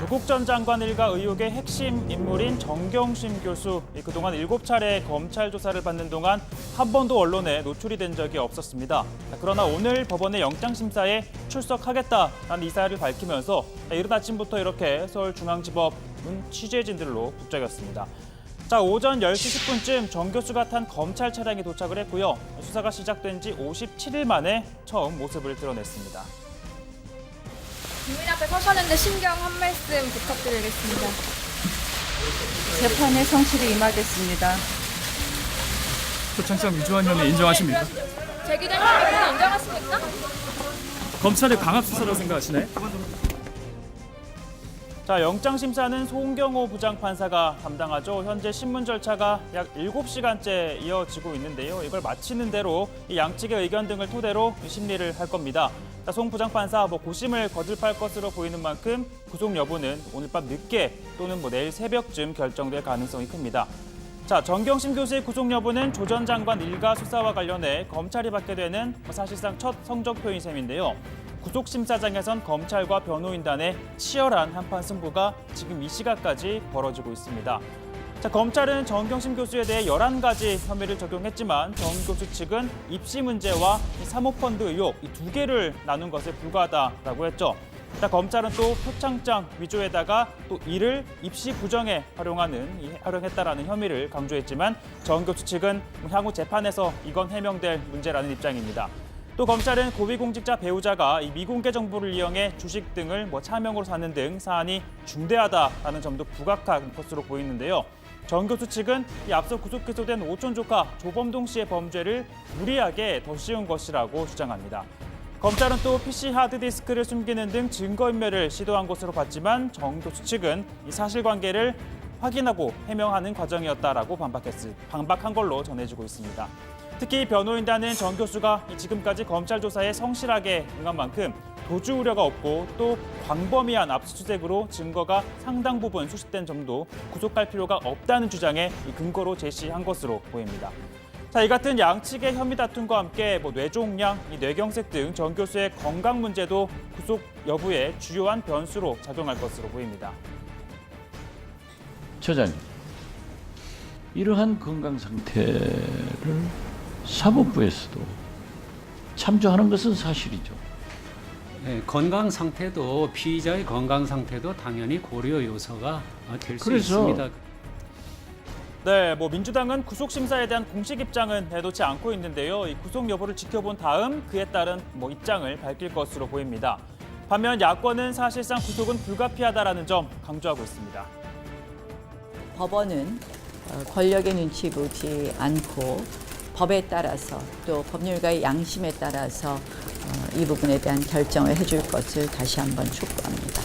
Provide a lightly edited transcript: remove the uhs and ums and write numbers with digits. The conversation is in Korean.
조국 전 장관 일가 의혹의 핵심 인물인 정경심 교수, 그동안 7차례 검찰 조사를 받는 동안 한 번도 언론에 노출이 된 적이 없었습니다. 그러나 오늘 법원의 영장심사에 출석하겠다라는 의사를 밝히면서 이른 아침부터 이렇게 서울중앙지법은 취재진들로 북적였습니다. 자, 오전 10시 10분쯤 정 교수가 탄 검찰 차량이 도착을 했고요. 수사가 시작된 지 57일 만에 처음 모습을 드러냈습니다. 국민 앞에 서셨는데 심경 한 말씀 부탁드리겠습니다. 재판의 성실히 임하겠습니다. 표창장 위조한 혐의 인정하십니까? 제기된 혐의는 인정하십니까? 검찰의 강압 수사라고 생각하시나요? 자, 영장심사는 송경호 부장판사가 담당하죠. 현재 신문 절차가 약 7시간째 이어지고 있는데요. 이걸 마치는 대로 이 양측의 의견 등을 토대로 심리를 할 겁니다. 자, 송 부장판사 고심을 거듭할 것으로 보이는 만큼 구속 여부는 오늘 밤 늦게 또는 내일 새벽쯤 결정될 가능성이 큽니다. 자, 정경심 교수의 구속 여부는 조 전 장관 일가 수사와 관련해 검찰이 받게 되는 사실상 첫 성적표인 셈인데요. 구속심사장에선 검찰과 변호인단의 치열한 한판 승부가 지금 이 시각까지 벌어지고 있습니다. 자, 검찰은 정경심 교수에 대해 11가지 혐의를 적용했지만 정 교수 측은 입시 문제와 사모펀드 의혹 이 두 개를 나눈 것에 불과하다라고 했죠. 자, 검찰은 또 표창장 위조에다가 또 이를 입시 부정에 활용했다라는 혐의를 강조했지만 정 교수 측은 향후 재판에서 이건 해명될 문제라는 입장입니다. 또 검찰은 고위공직자 배우자가 이 미공개 정보를 이용해 주식 등을 차명으로 사는 등 사안이 중대하다라는 점도 부각한 것으로 보이는데요. 정 교수 측은 이 앞서 구속 기소된 오촌 조카 조범동 씨의 범죄를 무리하게 더 씌운 것이라고 주장합니다. 검찰은 또 PC 하드디스크를 숨기는 등 증거인멸을 시도한 것으로 봤지만 정 교수 측은 이 사실관계를 확인하고 해명하는 과정이었다라고 반박한 걸로 전해지고 있습니다. 특히 변호인단은 정 교수가 지금까지 검찰 조사에 성실하게 응한 만큼 도주 우려가 없고 또 광범위한 압수수색으로 증거가 상당 부분 수집된 점도 구속할 필요가 없다는 주장에 근거로 제시한 것으로 보입니다. 자, 이 같은 양측의 혐의 다툼과 함께 뇌종양, 뇌경색 등 정 교수의 건강 문제도 구속 여부의 주요한 변수로 작용할 것으로 보입니다. 처장님, 이러한 건강 상태를 사법부에서도 참조하는 것은 사실이죠. 네, 건강 상태도 피의자의 건강 상태도 당연히 고려 요소가 될 수 있습니다. 네, 민주당은 구속심사에 대한 공식 입장은 내놓지 않고 있는데요. 이 구속 여부를 지켜본 다음 그에 따른 입장을 밝힐 것으로 보입니다. 반면 야권은 사실상 구속은 불가피하다라는 점 강조하고 있습니다. 법원은 권력의 눈치 보지 않고 법에 따라서 또 법률가의 양심에 따라서 이 부분에 대한 결정을 해줄 것을 다시 한번 촉구합니다.